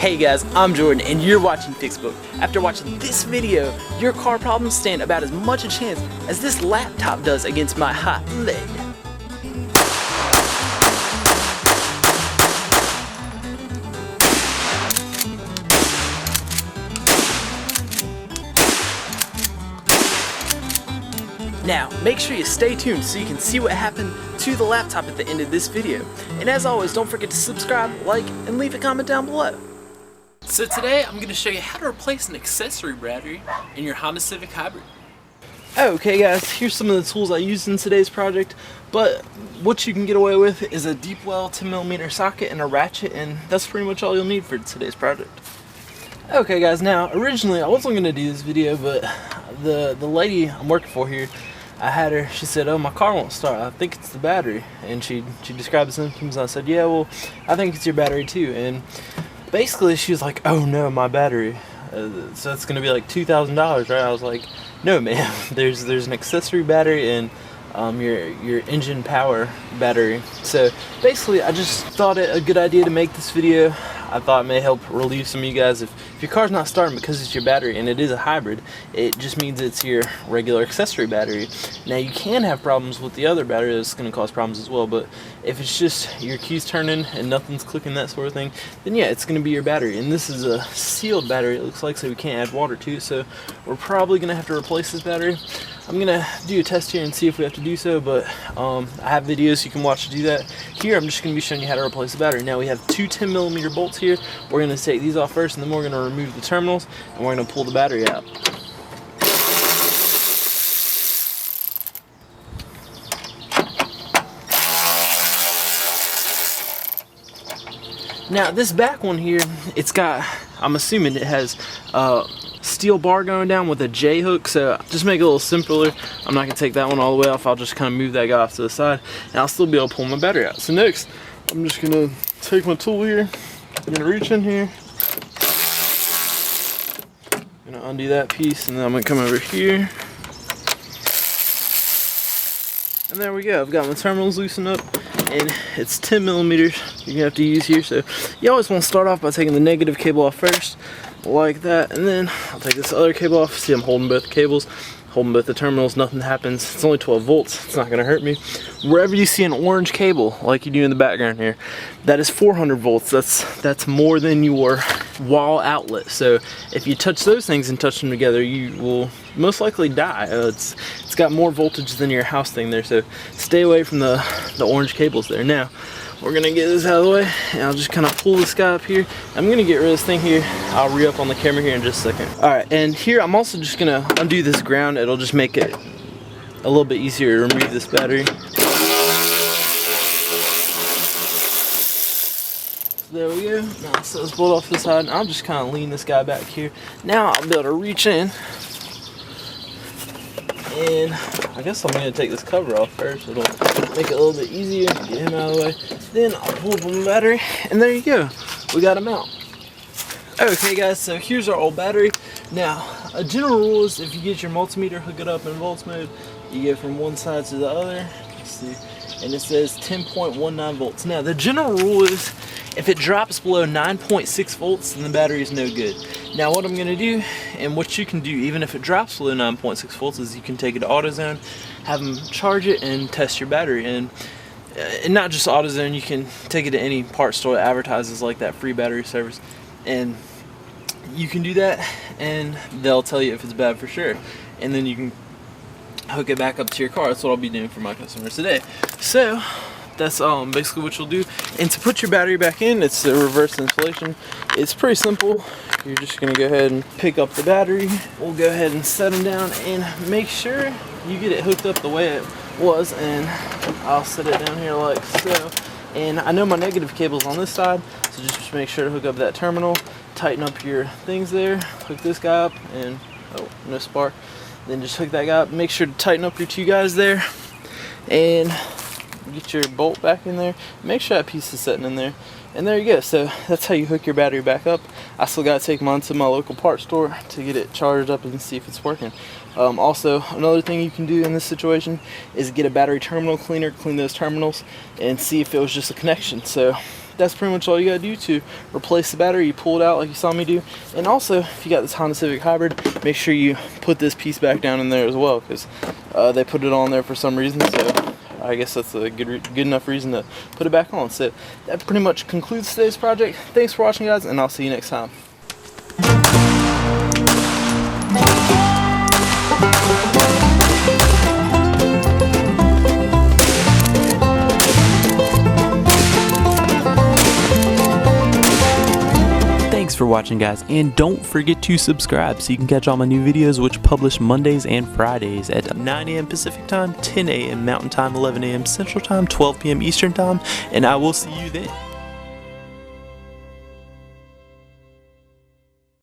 Hey guys, I'm Jordan and you're watching Fixbook. After watching this video, your car problems stand about as much a chance as this laptop does against my hot lead. Now, make sure you stay tuned so you can see what happened to the laptop at the end of this video. And as always, don't forget to subscribe, like, and leave a comment down below. So today, I'm going to show you how to replace an accessory battery in your Honda Civic Hybrid. Okay guys, here's some of the tools I used in today's project, but what you can get away with is a deep well 10mm socket and a ratchet, and that's pretty much all you'll need for today's project. Okay guys, now originally I wasn't going to do this video, but the lady I'm working for here, I had her, she said, oh, my car won't start, I think it's the battery. And she described the symptoms, and I said, yeah, well, I think it's your battery too. And basically she was like, oh no, my battery, so it's gonna be like $2,000, right? I was like, no ma'am, there's an accessory battery and your engine power battery. So basically I just thought it a good idea to make this video. I thought it may help relieve some of you guys. If your car's not starting because it's your battery, and it is a hybrid, it just means it's your regular accessory battery. Now you can have problems with the other battery that's going to cause problems as well, but if it's just your keys turning and nothing's clicking, that sort of thing, then yeah, it's going to be your battery. And this is a sealed battery, it looks like, so we can't add water to it, so we're probably going to have to replace this battery. I'm going to do a test here and see if we have to do so, but I have videos you can watch to do that. Here I'm just going to be showing you how to replace the battery. Now we have two 10mm bolts here. We're going to take these off first, and then we're going to remove the terminals, and we're going to pull the battery out. Now this back one here, it's got, I'm assuming it has steel bar going down with a J hook, so just make it a little simpler. I'm not going to take that one all the way off, I'll just kind of move that guy off to the side, and I'll still be able to pull my battery out. So next, I'm just going to take my tool here, I'm going to reach in here, I'm going to undo that piece, and then I'm going to come over here. And there we go, I've got my terminals loosened up, and it's 10mm you're going to have to use here. So you always want to start off by taking the negative cable off first, like that, and then I'll take this other cable off. See, I'm holding both cables, holding both the terminals, nothing happens. It's only 12 volts, it's not going to hurt me. Wherever you see an orange cable, like you do in the background here, that is 400 volts. That's more than your wall outlet. So if you touch those things and touch them together, you will most likely die. It's got more voltage than your house thing there, so stay away from the orange cables there. Now we're gonna get this out of the way, and I'll just kind of pull this guy up here. I'm gonna get rid of this thing here. I'll re-up on the camera here in just a second. Alright, and here I'm also just gonna undo this ground. It'll just make it a little bit easier to remove this battery. There we go. Now so let's pull it off this side, and I'll just kind of lean this guy back here. Now I'll be able to reach in, and I guess I'm going to take this cover off first. It'll make it a little bit easier to get him out of the way. Then I'll pull up the battery, and there you go. We got him out. Okay guys, so here's our old battery. Now, a general rule is if you get your multimeter, hook it up in volts mode, you go from one side to the other. Let's see. And it says 10.19 volts. Now, the general rule is if it drops below 9.6 volts, then the battery is no good. Now what I'm going to do, and what you can do even if it drops below 9.6 volts, is you can take it to AutoZone, have them charge it, and test your battery. And not just AutoZone, you can take it to any parts store that advertises like that free battery service, and you can do that, and they'll tell you if it's bad for sure. And then you can hook it back up to your car. That's what I'll be doing for my customers today. So that's basically what you'll do. And to put your battery back in, it's a reverse installation. It's pretty simple. You're just going to go ahead and pick up the battery. We'll go ahead and set them down and make sure you get it hooked up the way it was. And I'll set it down here like so. And I know my negative cable's on this side, so just make sure to hook up that terminal. Tighten up your things there. Hook this guy up, and oh, no spark. Then just hook that guy up. Make sure to tighten up your two guys there. And get your bolt back in there. Make sure that piece is sitting in there, and there you go. So that's how you hook your battery back up. I still gotta take mine to my local parts store to get it charged up and see if it's working. Also, another thing you can do in this situation is get a battery terminal cleaner, clean those terminals, and see if it was just a connection. So that's pretty much all you gotta do to replace the battery. You pull it out like you saw me do. And also, if you got this Honda Civic Hybrid, make sure you put this piece back down in there as well, because they put it on there for some reason. So I guess that's a good enough reason to put it back on. So that pretty much concludes today's project. Thanks for watching, guys, and I'll see you next time. Thanks for watching, guys, and don't forget to subscribe so you can catch all my new videos, which publish Mondays and Fridays at 9 a.m. Pacific Time, 10 a.m. Mountain Time, 11 a.m. Central Time, 12 p.m. Eastern Time, and I will see you then.